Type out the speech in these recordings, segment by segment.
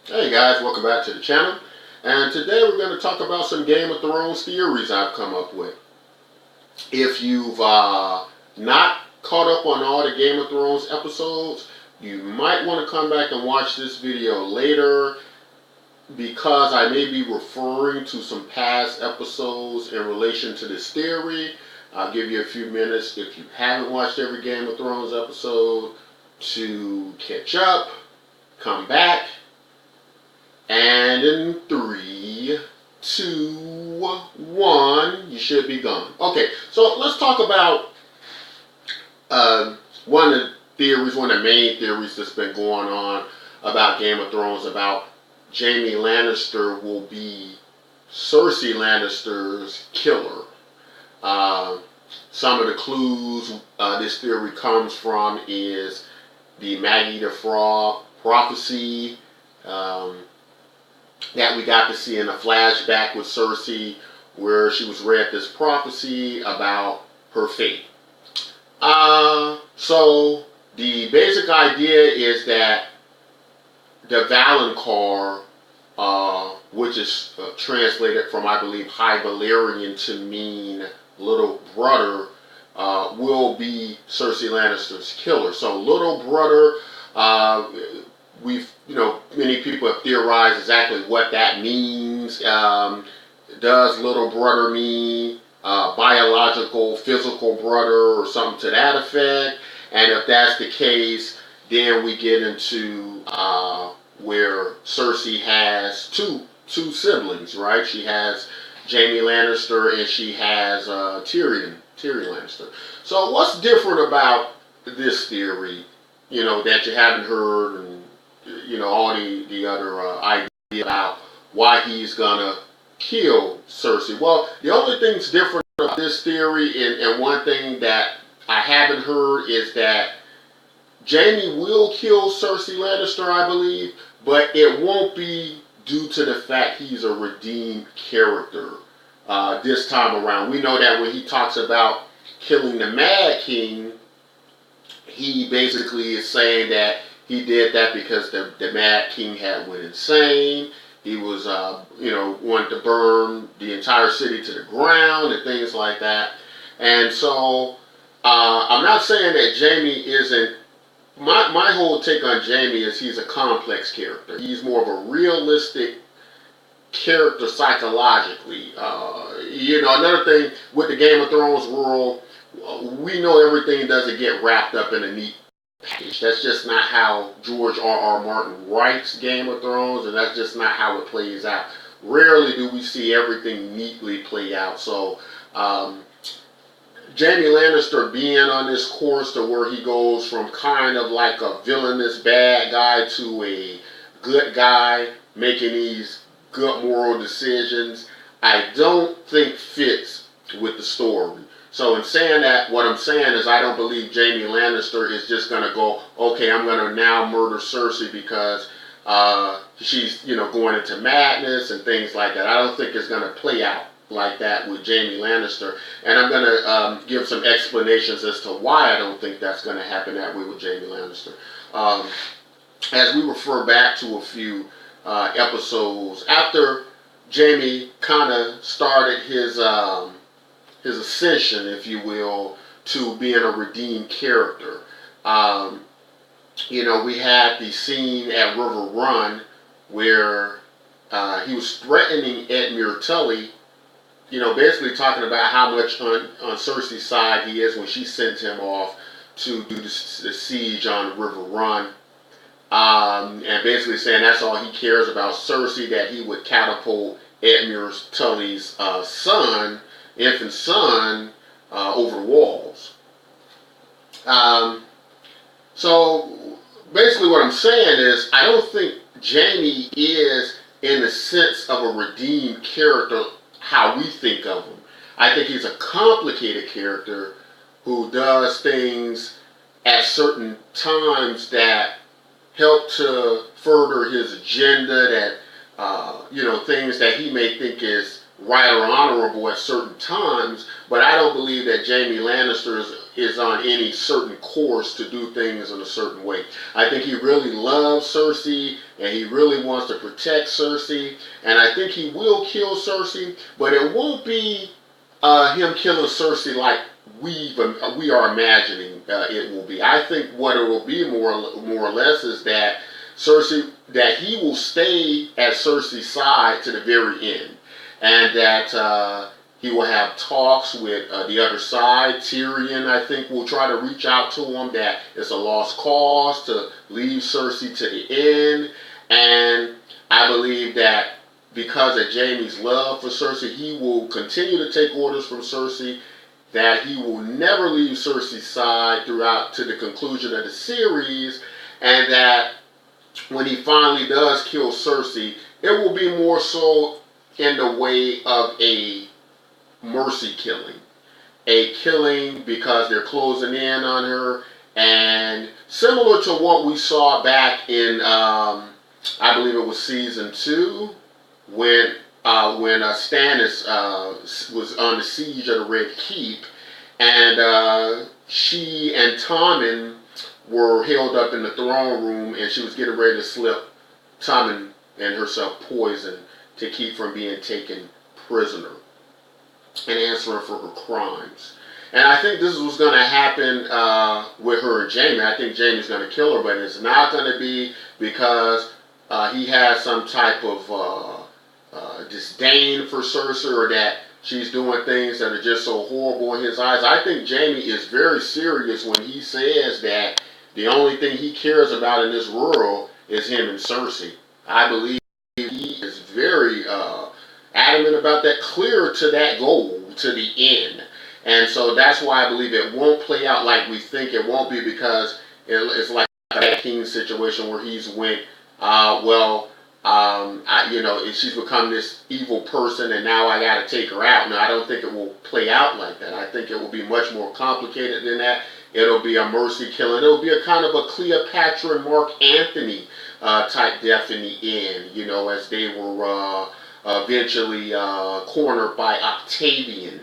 Hey guys, welcome back to the channel. And today we're going to talk about some Game of Thrones theories I've come up with. If you've not caught up on all the Game of Thrones episodes, you might want to come back and watch this video later because I may be referring to some past episodes in relation to this theory. I'll give you a few minutes if you haven't watched every Game of Thrones episode to catch up, come back, and in 3, 2, 1, you should be gone. Okay, so let's talk about one of the theories, one of the main theories that's been going on about Game of Thrones, about Jaime Lannister will be Cersei Lannister's killer. Some of the clues this theory comes from is the Maggie the Frog prophecy, that we got to see in a flashback with Cersei, where she was read this prophecy about her fate. So the basic idea is that the Valonqar, which is translated from, I believe, High Valyrian to mean little brother, will be Cersei Lannister's killer. So little brother, many people have theorized exactly what that means. Does little brother mean biological, physical brother or something to that effect? And if that's the case, then we get into where Cersei has two siblings, right? She has Jaime Lannister and she has Tyrion Lannister. So what's different about this theory, that you haven't heard, and all the other ideas about why he's gonna kill Cersei? Well, the only thing's different about this theory, and one thing that I haven't heard, is that Jaime will kill Cersei Lannister, I believe, but it won't be due to the fact he's a redeemed character this time around. We know that when he talks about killing the Mad King, he basically is saying that he did that because the Mad King had went insane. He was, wanted to burn the entire city to the ground and things like that. And so, I'm not saying that Jaime isn't. My whole take on Jaime is he's a complex character. He's more of a realistic character psychologically. Another thing with the Game of Thrones world, we know everything doesn't get wrapped up in a neat package. That's just not how George R.R. Martin writes Game of Thrones, and that's just not how it plays out. Rarely do we see everything neatly play out. So, Jaime Lannister being on this course to where he goes from kind of like a villainous bad guy to a good guy making these good moral decisions, I don't think fits with the story. So in saying that, what I'm saying is I don't believe Jaime Lannister is just going to go, okay, I'm going to now murder Cersei because she's, going into madness and things like that. I don't think it's going to play out like that with Jaime Lannister. And I'm going to give some explanations as to why I don't think that's going to happen that way with Jaime Lannister. As we refer back to a few episodes, after Jaime kind of started his ascension, if you will, to being a redeemed character. We had the scene at River Run where he was threatening Edmure Tully, basically talking about how much on Cersei's side he is when she sent him off to do the siege on River Run. And basically saying that's all he cares about Cersei, that he would catapult Edmure Tully's infant son, over the walls. So basically what I'm saying is I don't think Jaime is in the sense of a redeemed character how we think of him. I think he's a complicated character who does things at certain times that help to further his agenda, that things that he may think is right or honorable at certain times, but I don't believe that Jaime Lannister is on any certain course to do things in a certain way. I think he really loves Cersei, and he really wants to protect Cersei, and I think he will kill Cersei, but it won't be him killing Cersei like we are imagining it will be. I think what it will be more or less is that he will stay at Cersei's side to the very end, and that he will have talks with the other side. Tyrion, I think, will try to reach out to him that it's a lost cause to leave Cersei to the end, and I believe that because of Jaime's love for Cersei, he will continue to take orders from Cersei, that he will never leave Cersei's side throughout to the conclusion of the series, and that when he finally does kill Cersei, it will be more so in the way of a mercy killing. A killing because they're closing in on her, and similar to what we saw back in, I believe it was season 2, when Stannis was on the siege of the Red Keep, and she and Tommen were held up in the throne room, and she was getting ready to slip Tommen and herself poison to keep from being taken prisoner and answering for her crimes. And I think this is what's going to happen with her and Jaime. I think Jaime's going to kill her, but it's not going to be because he has some type of disdain for Cersei, or that she's doing things that are just so horrible in his eyes. I think Jaime is very serious when he says that the only thing he cares about in this world is him and Cersei. I believe he is very adamant about that, clear to that goal, to the end. And so that's why I believe it won't play out like we think it won't be, because it's like a King situation where he's went, she's become this evil person and now I got to take her out. No, I don't think it will play out like that. I think it will be much more complicated than that. It'll be a mercy killing. It'll be a kind of a Cleopatra and Mark Antony type death in the end, as they were eventually cornered by Octavian.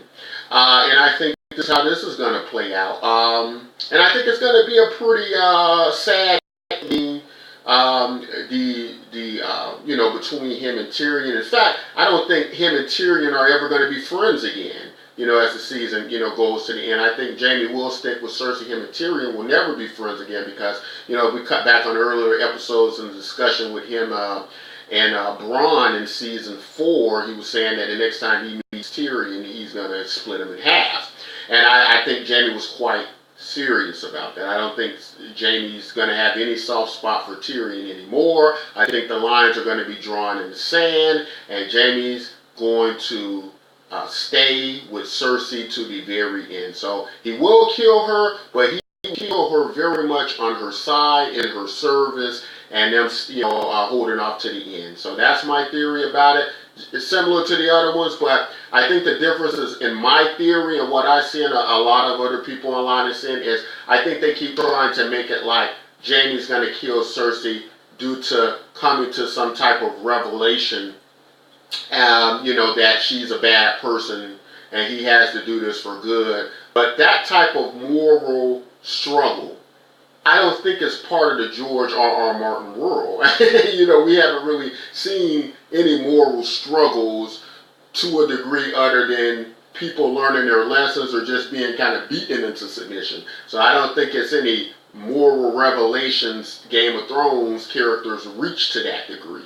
And I think this is how this is going to play out. And I think it's going to be a pretty sad ending, between him and Tyrion. In fact, I don't think him and Tyrion are ever going to be friends again, as the season, goes to the end. I think Jaime will stick with Cersei. Him and Tyrion will never be friends again because, we cut back on earlier episodes in the discussion with him and Bronn in season 4. He was saying that the next time he meets Tyrion, he's going to split him in half. And I think Jaime was quite serious about that. I don't think Jaime's going to have any soft spot for Tyrion anymore. I think the lines are going to be drawn in the sand, and Jaime's going to stay with Cersei to the very end. So he will kill her, but he will kill her very much on her side, in her service, and them, holding off to the end. So that's my theory about it. It's similar to the other ones, but I think the difference is in my theory and what I see in a lot of other people online are saying is I think they keep trying to make it like Jaime's going to kill Cersei due to coming to some type of revelation, that she's a bad person and he has to do this for good. But that type of moral struggle, I don't think it's part of the George R.R. Martin world. We haven't really seen any moral struggles to a degree other than people learning their lessons or just being kind of beaten into submission. So I don't think it's any moral revelations Game of Thrones characters reach to that degree.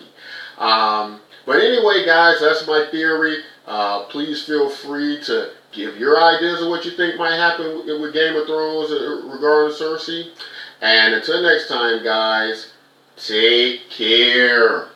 But anyway, guys, that's my theory. Please feel free to give your ideas of what you think might happen with Game of Thrones regarding Cersei. And until next time, guys, take care.